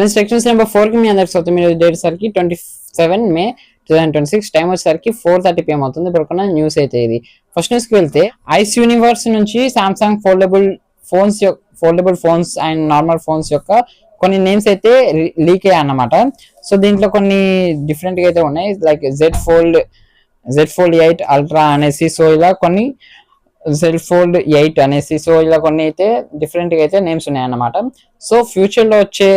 Friends sections number 4 కి మీ అందరికి స్వాగతం. మీరు డేట్ సరికి 27 మే 2026 టైం వచ్చేసరికి 4:30 PM అవుతుంది. ఇప్పుడు న్యూస్ అయితే ఇది. ఫస్ట్ న్యూస్ కి వెళ్తే ఐస్ యూనివర్స్ నుంచి Samsung foldable phones and normal phones యొక్క కొన్ని నేమ్స్ అయితే లీక్ అయ్యాయి అన్నమాట. సో దీంట్లో కొన్ని డిఫరెంట్ గా అయితే ఉన్నాయి, లైక్ జెడ్ ఫోల్డ్ 8 అల్ట్రా అనేసి, సో ఇలా కొన్ని జెడ్ ఫోల్డ్ 8 అనేసి, సో ఇలా కొన్ని అయితే డిఫరెంట్ గా అయితే నేమ్స్ ఉన్నాయి అన్నమాట. సో ఫ్యూచర్ లో వచ్చే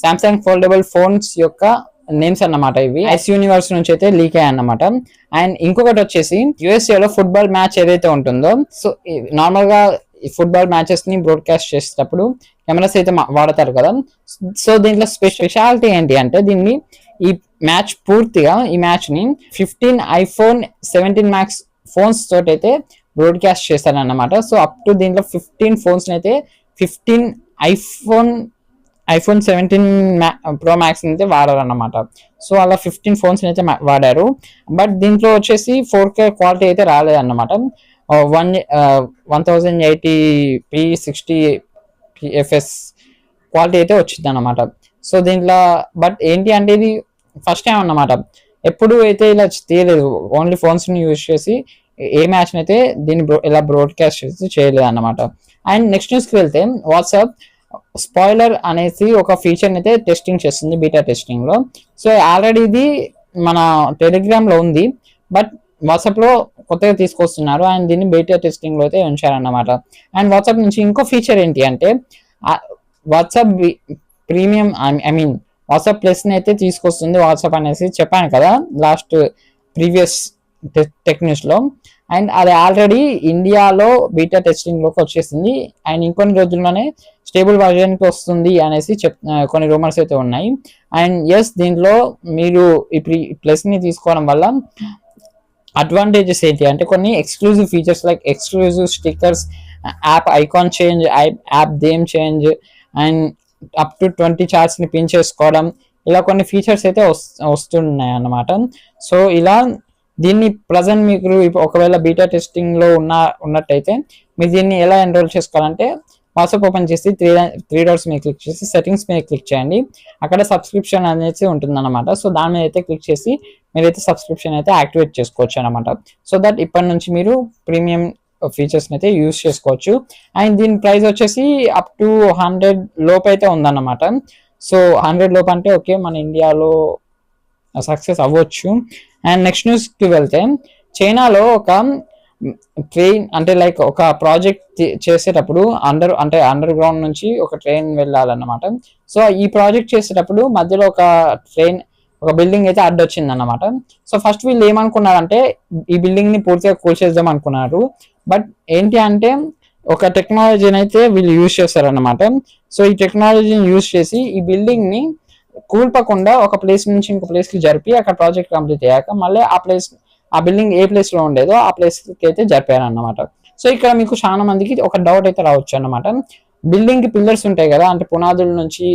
సామ్సంగ్ ఫోల్డబుల్ ఫోన్స్ యొక్క నేమ్స్ అన్నమాట ఇవి ఐస్ యూనివర్స్ నుంచి అయితే లీక్ అయ్యాయి అన్నమాట. అండ్ ఇంకొకటి వచ్చేసి యుఎస్ఏ లో ఫుట్బాల్ మ్యాచ్ ఏదైతే ఉంటుందో, సో నార్మల్ గా ఫుట్బాల్ మ్యాచెస్ ని బ్రాడ్కాస్ట్ చేసేటప్పుడు కెమెరాస్ అయితే వాడతారు కదా. సో దీంట్లో స్పెషాలిటీ ఏంటి అంటే ఈ మ్యాచ్ పూర్తిగా ఈ మ్యాచ్ ని 15 iPhone 17 Max ఫోన్స్ తోటి అయితే బ్రాడ్కాస్ట్ చేస్తారన్నమాట. సో అప్ టు దీంట్లో 15 ఫోన్స్ అయితే 15 iPhone 17 Pro Max అయితే వాడారన్నమాట. సో అలా 15 ఫోన్స్ అయితే వాడారు. బట్ దీంట్లో వచ్చేసి 4K క్వాలిటీ అయితే రాలేదన్నమాట. 1080p 60 fps క్వాలిటీ అయితే వచ్చింది అన్నమాట. సో దీంట్లో బట్ ఏంటి అంటే ఇది ఫస్ట్ టైం అన్నమాట, ఎప్పుడు అయితే ఇలా తీయలేదు. ఓన్లీ ఫోన్స్ ని యూజ్ చేసి ఏ మ్యాచ్ అయితే దీన్ని ఇలా బ్రాడ్కాస్ట్ చేసి చేయలేదు అన్నమాట. అండ్ నెక్స్ట్ న్యూస్ కి వెళ్తే వాట్సాప్ స్పాయిలర్ అనేసి ఒక ఫీచర్ అయితే టెస్టింగ్ చేస్తుంది బీటా టెస్టింగ్ లో. సో ఆల్రెడీ ఇది మన టెలిగ్రామ్ లో ఉంది, బట్ వాట్సాప్ లో కొత్తగా తీసుకొస్తున్నారు అండ్ దీన్ని బీటా టెస్టింగ్ లో అయితే ఉంచారన్నమాట. అండ్ వాట్సాప్ నుంచి ఇంకో ఫీచర్ ఏంటి అంటే వాట్సాప్ ప్రీమియం వాట్సాప్ ప్లస్ ని అయితే తీసుకొస్తుంది వాట్సాప్ అనేసి చెప్పాను కదా లాస్ట్ ప్రీవియస్ టెక్ న్యూస్ లో. అండ్ అది ఆల్రెడీ ఇండియాలో బీటా టెస్టింగ్ లోకి వచ్చేసింది అండ్ ఇంకొన్ని రోజుల్లోనే స్టేబుల్ వర్జన్ కి వస్తుంది అనేసి కొన్ని రూమర్స్ అయితే ఉన్నాయి. అండ్ ఎస్, దీంట్లో మీరు ఈ ప్లస్ ని తీసుకోవడం వల్ల అడ్వాంటేజెస్ ఏంటి అంటే కొన్ని exclusive features like exclusive stickers, app icon change, app theme change and up to 20 charts ని పిన్ చేసుకోవడం, ఇలా కొన్ని ఫీచర్స్ అయితే వస్తున్నాయి అన్నమాట. సో ఇలా దీన్ని ప్రజెంట్ మీకు ఒకవేళ బీటా టెస్టింగ్ లో ఉన్నట్టయితే మీరు దీన్ని ఎలా ఎన్రోల్ చేసుకోవాలంటే వాట్సాప్ ఓపెన్ చేసి త్రీ డాట్స్ మీద క్లిక్ చేసి సెట్టింగ్స్ మీద క్లిక్ చేయండి. అక్కడ సబ్స్క్రిప్షన్ అనేది ఉంటుంది అనమాట. సో దాని మీద అయితే క్లిక్ చేసి మీరైతే సబ్స్క్రిప్షన్ అయితే యాక్టివేట్ చేసుకోవచ్చు అనమాట. సో దట్ ఇప్పటి నుంచి మీరు ప్రీమియం ఫీచర్స్ అయితే యూజ్ చేసుకోవచ్చు. అండ్ దీని ప్రైస్ వచ్చేసి అప్ టు 100 లోపు అయితే ఉందన్నమాట. సో 100 లోపు అంటే ఓకే, మన ఇండియాలో సక్సెస్ అవ్వచ్చు. అండ్ నెక్స్ట్ న్యూస్ కి వెళ్తే చైనాలో ఒక ట్రైన్ అంటే లైక్ ఒక ప్రాజెక్ట్ చేసేటప్పుడు అండర్ గ్రౌండ్ నుంచి ఒక ట్రైన్ వెళ్ళాలన్నమాట. సో ఈ ప్రాజెక్ట్ చేసేటప్పుడు మధ్యలో ఒక బిల్డింగ్ అయితే అడ్డొచ్చింది అన్నమాట. సో ఫస్ట్ వీళ్ళు ఏమనుకున్నారంటే ఈ బిల్డింగ్ ని పూర్తిగా కూల్చేద్దాం అనుకున్నారు. బట్ ఏంటి అంటే ఒక టెక్నాలజీని అయితే వీళ్ళు యూజ్ చేస్తారన్నమాట. సో ఈ టెక్నాలజీని యూజ్ చేసి ఈ బిల్డింగ్ ని కూల్పకుండా ఒక ప్లేస్ నుంచి ఇంకో ప్లేస్ కి జరిపి అక్కడ ప్రాజెక్ట్ కంప్లీట్ అయ్యాక మళ్ళీ ఆ బిల్డింగ్ ఏ ప్లేస్ లో ఉండేదో ఆ ప్లేస్ కి అయితే జరిపారు అన్నమాట. సో ఇక్కడ మీకు చాలా మందికి ఒక డౌట్ అయితే రావచ్చు అన్నమాట. బిల్డింగ్ కి పిల్లర్స్ ఉంటాయి కదా, అంటే పునాదుల నుంచి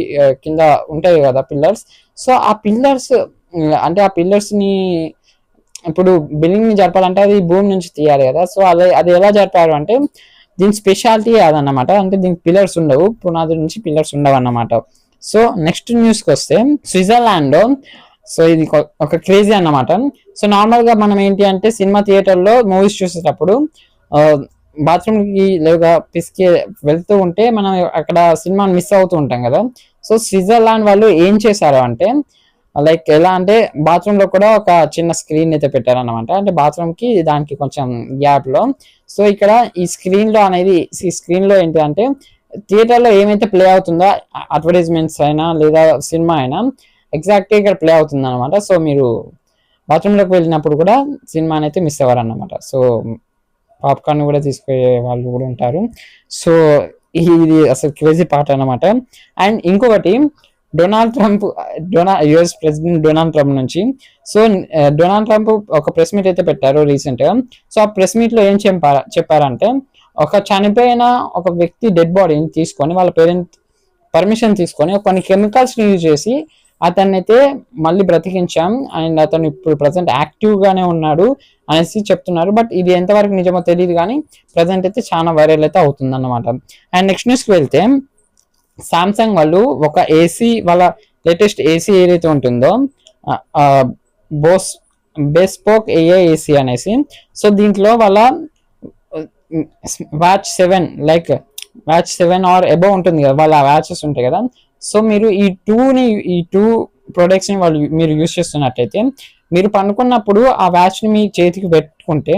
కింద ఉంటాయి కదా పిల్లర్స్. సో ఆ పిల్లర్స్ ని ఇప్పుడు బిల్డింగ్ ని జరపాలంటే అది భూమి నుంచి తీయాలి కదా. సో అది ఎలా జరిపారు అంటే దీని స్పెషాలిటీ అదన్నమాట. అంటే దీనికి పిల్లర్స్ ఉండవు, పునాదుల నుంచి పిల్లర్స్ ఉండవు అన్నమాట. సో నెక్స్ట్ న్యూస్ కి వస్తే స్విట్జర్లాండ్ లో, సో ఇది ఒక క్రేజీ అన్నమాట. సో నార్మల్ గా మనం ఏంటి అంటే సినిమా థియేటర్ లో మూవీస్ చూసేటప్పుడు బాత్రూమ్ కి లేదా పిసికి వెళ్తూ ఉంటే మనం అక్కడ సినిమాని మిస్ అవుతూ ఉంటాం కదా. సో స్విట్జర్లాండ్ వాళ్ళు ఏం చేశారు అంటే లైక్ ఎలా అంటే బాత్రూమ్ లో కూడా ఒక చిన్న స్క్రీన్ అయితే పెట్టారన్నమాట. అంటే బాత్రూమ్ కి దానికి కొంచెం గ్యాప్ లో. సో ఇక్కడ ఈ స్క్రీన్ లో ఏంటి అంటే థియేటర్ లో ఏమైతే ప్లే అవుతుందో అడ్వర్టైజ్మెంట్స్ అయినా లేదా సినిమా అయినా ఎగ్జాక్ట్ ఇక్కడ ప్లే అవుతుంది అనమాట. సో మీరు బాత్రూమ్ లోకి వెళ్ళినప్పుడు కూడా సినిమాని అయితే మిస్ అవ్వరు అన్నమాట. సో పాప్కార్న్ కూడా తీసుకునే వాళ్ళు కూడా ఉంటారు. సో ఇది అసలు క్రేజీ పార్ట్ అన్నమాట. అండ్ ఇంకొకటి యుఎస్ ప్రెసిడెంట్ డొనాల్డ్ ట్రంప్ నుంచి, సో డొనాల్డ్ ట్రంప్ ఒక ప్రెస్ మీట్ అయితే పెట్టారు రీసెంట్ గా. సో ఆ ప్రెస్ మీట్ లో ఏం చెప్పారంటే ఒక చనిపోయిన ఒక వ్యక్తి డెడ్ బాడీని తీసుకొని వాళ్ళ పేరెంట్ పర్మిషన్ తీసుకొని కొన్ని కెమికల్స్ ని యూజ్ చేసి అతన్ని అయితే మళ్ళీ బ్రతికించాం అండ్ అతను ఇప్పుడు ప్రజెంట్ యాక్టివ్ గానే ఉన్నాడు అనేసి చెప్తున్నారు. బట్ ఇది ఎంతవరకు నిజమో తెలియదు కానీ ప్రజెంట్ అయితే చాలా వైరల్ అయితే అవుతుంది అన్నమాట. అండ్ నెక్స్ట్ న్యూస్ కి వెళ్తే సామ్సంగ్ వాళ్ళు ఒక ఏసీ, వాళ్ళ లేటెస్ట్ ఏసీ ఏదైతే ఉంటుందో బోస్ బెస్పోక్ ఏఐ ఏసీ అనేసి, సో దీంట్లో వాళ్ళ వాచ్ 7 వాచ్ 7 ఆర్ అబౌవ్ ఉంటుంది కదా, వాళ్ళ వాచెస్ ఉంటాయి కదా. సో మీరు ఈ టూ ప్రొడక్ట్స్ ని మీరు యూస్ చేస్తున్నట్టయితే, మీరు పనుకున్నప్పుడు ఆ వాచ్ ని మీ చేతికి పెట్టుకుంటే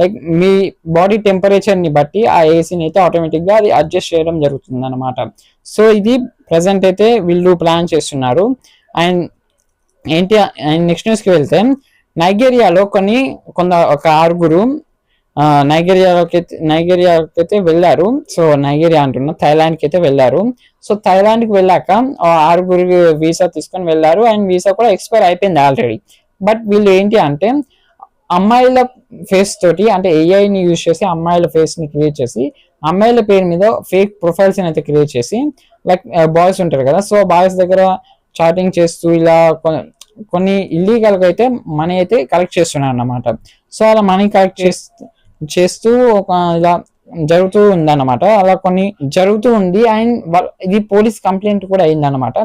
లైక్ మీ బాడీ టెంపరేచర్ ని బట్టి ఆ ఏసీని అయితే ఆటోమేటిక్ గా అది అడ్జస్ట్ చేయడం జరుగుతుంది అనమాట. సో ఇది ప్రజెంట్ అయితే వీళ్ళు ప్లాన్ చేస్తున్నారు. అండ్ ఏంటి, అండ్ నెక్స్ట్ న్యూస్ కి వెళ్తే, నైజీరియాలో ఒక 6 నైజీరియాకి అయితే వెళ్ళారు. సో నైజీరియా అంటున్నా, థైలాండ్ కి అయితే వెళ్ళారు. సో థైలాండ్ కి వెళ్ళాక 6 వీసా తీసుకొని వెళ్ళారు. అండ్ వీసా కూడా ఎక్స్పైర్ అయిపోయింది ఆల్రెడీ. బట్ వీళ్ళు ఏంటి అంటే అమ్మాయిల ఫేస్ తోటి, అంటే ఏఐని యూజ్ చేసి అమ్మాయిల ఫేస్ ని క్రియేట్ చేసి అమ్మాయిల పేరు మీద ఫేక్ ప్రొఫైల్స్ అయితే క్రియేట్ చేసి, లైక్ బాయ్స్ ఉంటారు కదా, సో బాయ్స్ దగ్గర చాటింగ్ చేస్తూ ఇలా కొన్ని ఇల్లీగల్ గా అయితే మనీ అయితే కలెక్ట్ చేస్తున్నారు అన్నమాట. సో అలా మనీ కలెక్ట్ చేస్తూ ఒక ఇలా జరుగుతూ ఉందన్నమాట. అలా కొన్ని జరుగుతూ ఉంది. అండ్ ఇది పోలీస్ కంప్లైంట్ కూడా అయిందన్నమాట.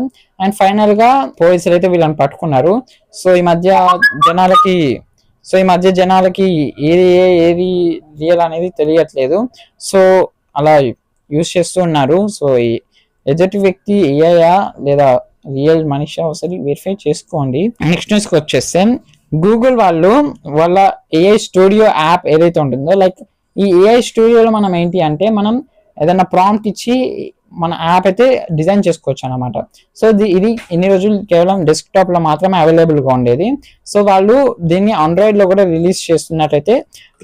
అండ్ ఫైనల్ గా పోలీసులు అయితే వీళ్ళని పట్టుకున్నారు. సో ఈ మధ్య జనాలకి ఏది రియల్ అనేది తెలియట్లేదు. సో అలా యూస్ చేస్తూ ఉన్నారు. సో ఎదుటి వ్యక్తి ఏఐయా లేదా రియల్ మనిషి ఒకసారి వెరిఫై చేసుకోండి. నెక్స్ట్ న్యూస్కి వచ్చేస్తే, గూగుల్ వాళ్ళ ఏఐ స్టూడియో యాప్ ఏదైతే ఉంటుందో, లైక్ ఈ ఏఐ స్టూడియోలో మనం ఏంటి అంటే మనం ఏదైనా ప్రాంప్ట్ ఇచ్చి మన యాప్ అయితే డిజైన్ చేసుకోవచ్చు అనమాట. సో ఇది ఇన్ని రోజులు కేవలం డెస్క్టాప్ లో మాత్రమే అవైలబుల్ గా ఉండేది. సో వాళ్ళు దీన్ని ఆండ్రాయిడ్ లో కూడా రిలీజ్ చేస్తున్నట్టయితే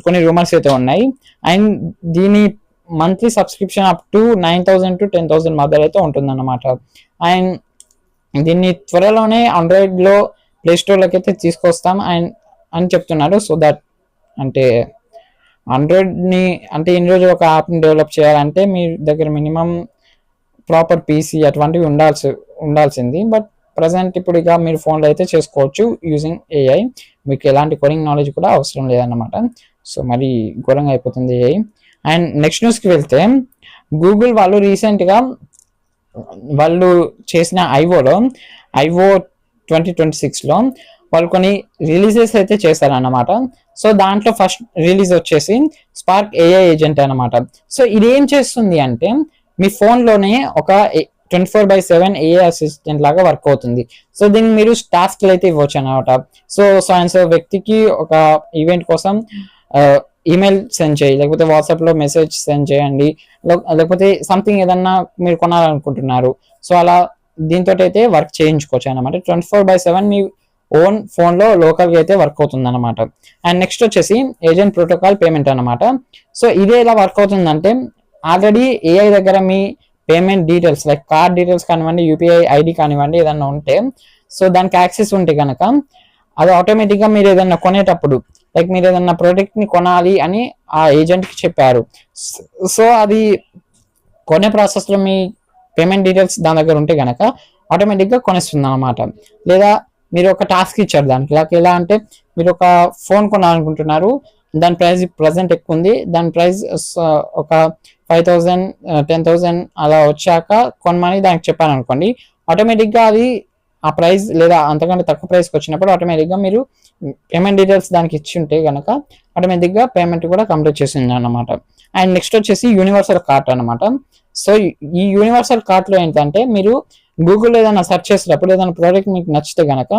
కొన్ని రూమర్స్ అయితే ఉన్నాయి. అండ్ దీని monthly subscription up to 9,000 to 10,000 మధ్య అయితే ఉంటుందన్నమాట. అండ్ దీన్ని త్వరలోనే ఆండ్రాయిడ్ లో ప్లే స్టోర్ లోకి అయితే తీసుకొస్తాం అని చెప్తున్నారు. సో దట్ అంటే ఆండ్రాయిడ్ ని అంటే ఇన్ని రోజు ఒక యాప్ ని డెవలప్ చేయాలంటే మీ దగ్గర మినిమం ప్రాపర్ పీసీ అటువంటివి ఉండాల్సింది. బట్ ప్రజెంట్ ఇప్పుడు ఇక మీరు ఫోన్లో అయితే చేసుకోవచ్చు యూజింగ్ ఏఐ. మీకు ఎలాంటి కోడింగ్ నాలెడ్జ్ కూడా అవసరం లేదన్నమాట. సో మరి ఘోరంగా అయిపోతుంది ఏఐ. అండ్ నెక్స్ట్ న్యూస్కి వెళ్తే, గూగుల్ వాళ్ళు రీసెంట్గా వాళ్ళు చేసిన ఐఓ 2026లో వాళ్ళు కొన్ని రిలీజెస్ అయితే చేశారన్నమాట. సో దాంట్లో ఫస్ట్ రిలీజ్ వచ్చేసి స్పార్క్ ఏఐ ఏజెంట్ అనమాట. సో ఇది ఏం చేస్తుంది అంటే మీ ఫోన్లోనే ఒక 24/7 ఏఐ అసిస్టెంట్ లాగా వర్క్ అవుతుంది. సో దీన్ని మీరు టాస్క్లు అయితే ఇవ్వచ్చు అనమాట. సో వ్యక్తికి ఒక ఈవెంట్ కోసం ఈమెయిల్ సెండ్ చేయి, లేకపోతే వాట్సాప్లో మెసేజ్ సెండ్ చేయండి, లేకపోతే సంథింగ్ ఏదన్నా మీరు కొనాలనుకుంటున్నారు. సో అలా దీంతో అయితే వర్క్ చేయించుకోవచ్చు అనమాట. 24/7 మీ ఓన్ ఫోన్లో లోకల్గా అయితే వర్క్ అవుతుంది అనమాట. అండ్ నెక్స్ట్ వచ్చేసి ఏజెంట్ ప్రోటోకాల్ పేమెంట్ అనమాట. సో ఇదే ఎలా వర్క్ అవుతుందంటే, ఆల్రెడీ ఏఐ దగ్గర మీ payment details like card details కానివ్వండి, యూపీఐ ఐడి కానివ్వండి, ఏదన్నా ఉంటే, సో దానికి యాక్సెస్ ఉంటే కనుక అది ఆటోమేటిక్గా మీరు ఏదన్నా కొనేటప్పుడు లైక్ మీరు ఏదన్నా ప్రోడక్ట్ ని కొనాలి అని ఆ ఏజెంట్ కి చెప్పారు. సో అది కొనే ప్రాసెస్ లో మీ పేమెంట్ డీటెయిల్స్ దాని దగ్గర ఉంటే కనుక ఆటోమేటిక్ గా కొనేస్తుంది అనమాట. లేదా మీరు ఒక టాస్క్ ఇచ్చారు దానికి, ఎలా అంటే మీరు ఒక ఫోన్ కొనాలనుకుంటున్నారు, దాని ప్రైస్ ప్రజెంట్ ఎక్కువ ఉంది, దాని ప్రైస్ ఒక 5,000 10,000 అలా వచ్చాక కొనమని దానికి చెప్పాను అనుకోండి, ఆటోమేటిక్గా అది ఆ ప్రైస్ లేదా అంతకంటే తక్కువ ప్రైస్కి వచ్చినప్పుడు ఆటోమేటిక్గా మీరు పేమెంట్ డీటెయిల్స్ దానికి ఇచ్చి ఉంటే కనుక ఆటోమేటిక్గా పేమెంట్ కూడా కంప్లీట్ చేసింది అనమాట. అండ్ నెక్స్ట్ వచ్చేసి యూనివర్సల్ కార్ట్ అనమాట. సో ఈ యూనివర్సల్ కార్ట్లో ఏంటంటే మీరు గూగుల్లో ఏదైనా సెర్చ్ చేసేటప్పుడు ఏదైనా ప్రోడక్ట్ మీకు నచ్చితే కనుక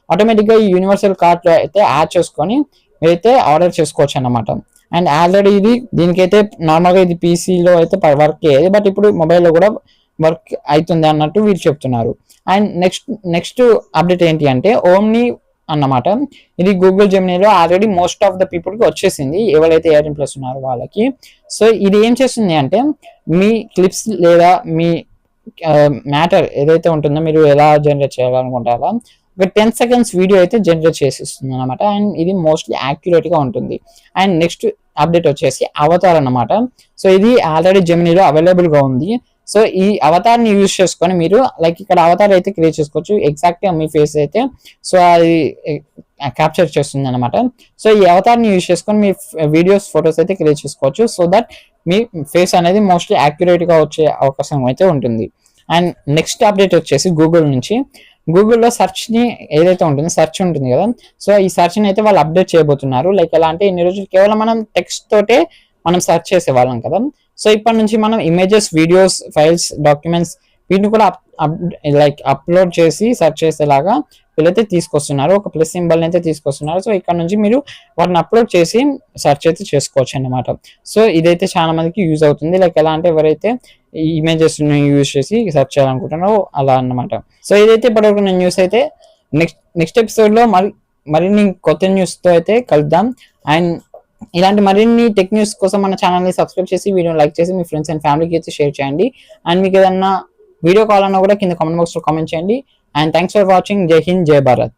ఆటోమేటిక్గా ఈ యూనివర్సల్ కార్ట్లో అయితే యాడ్ చేసుకొని మీరైతే ఆర్డర్ చేసుకోవచ్చు అనమాట. అండ్ ఆల్రెడీ దీనికైతే నార్మల్గా ఇది పీసీలో అయితే వర్క్ అయ్యేది, బట్ ఇప్పుడు మొబైల్లో కూడా వర్క్ అవుతుంది అన్నట్టు వీరు చెప్తున్నారు. అండ్ నెక్స్ట్ అప్డేట్ ఏంటి అంటే ఓమ్ని అన్నమాట. ఇది గూగుల్ జెమినీలో ఆల్రెడీ మోస్ట్ ఆఫ్ ద పీపుల్కి వచ్చేసింది, ఎవరైతే 18+ ఉన్నారో వాళ్ళకి. సో ఇది ఏం చేస్తుంది అంటే మీ క్లిప్స్ లేదా మీ మ్యాటర్ ఏదైతే ఉంటుందో మీరు ఎలా జనరేట్ చేయాలనుకుంటారో ఒక 10 seconds వీడియో అయితే జనరేట్ చేసిస్తుంది అనమాట. అండ్ ఇది మోస్ట్లీ యాక్యురేట్ గా ఉంటుంది. అండ్ నెక్స్ట్ అప్డేట్ వచ్చేసి అవతార్ అన్నమాట. సో ఇది ఆల్రెడీ జెమినీలో అవైలబుల్ గా ఉంది. సో ఈ అవతార్ ని యూజ్ చేసుకొని మీరు లైక్ ఇక్కడ అవతార్ అయితే క్రియేట్ చేసుకోవచ్చు, ఎగ్జాక్ట్ గా మీ ఫేస్ అయితే సో అది క్యాప్చర్ చేస్తుంది అనమాట. సో ఈ అవతార్ ని యూజ్ చేసుకొని మీ వీడియోస్ ఫొటోస్ అయితే క్రియేట్ చేసుకోవచ్చు. సో దట్ మీ ఫేస్ అనేది మోస్ట్లీ యాక్యురేట్ గా వచ్చే అవకాశం అయితే ఉంటుంది. అండ్ నెక్స్ట్ అప్డేట్ వచ్చేసి గూగుల్ నుంచి, గూగుల్లో ని ఏదైతే ఉంటుంది సెర్చ్ ఉంటుంది కదా, సో ఈ ని అయితే వాళ్ళు అప్డేట్ చేయబోతున్నారు. లైక్ ఎలా అంటే ఇన్ని రోజులు కేవలం మనం టెక్స్ట్ తోటే మనం సెర్చ్ చేసేవాళ్ళం కదా, సో ఇప్పటి నుంచి మనం ఇమేజెస్, వీడియోస్, ఫైల్స్, డాక్యుమెంట్స్ వీటిని కూడా లైక్ అప్లోడ్ చేసి సెర్చ్ చేసేలాగా వీళ్ళైతే తీసుకొస్తున్నారు. ఒక ప్లస్ సింబల్ అయితే తీసుకొస్తున్నారు. సో ఇక్కడ నుంచి మీరు వాటిని అప్లోడ్ చేసి సెర్చ్ అయితే చేసుకోవచ్చు అన్నమాట. సో ఇదైతే చాలా మందికి యూజ్ అవుతుంది. లైక్ ఎలా అంటే ఎవరైతే ఈ ఇమేజెస్ యూజ్ చేసి సెర్చ్ చేయాలనుకుంటున్నారో అలా అన్నమాట. సో ఇదైతే ఇప్పటివరకు న్యూస్ అయితే. నెక్స్ట్ ఎపిసోడ్ లో మరిన్ని కొత్త న్యూస్ తో అయితే కలుద్దాం. అండ్ ఇలాంటి మరిన్ని టెక్ న్యూస్ కోసం మన ఛానల్ని సబ్స్క్రైబ్ చేసి వీడియోని లైక్ చేసి మీ ఫ్రెండ్స్ అండ్ ఫ్యామిలీకి అయితే షేర్ చేయండి. అండ్ మీకు ఏదన్నా వీడియో కావాలన్నా కూడా కింద కామెంట్ బాక్స్ లో కామెంట్ చేయండి. And thanks for watching. జై హింద్, జై భారత్.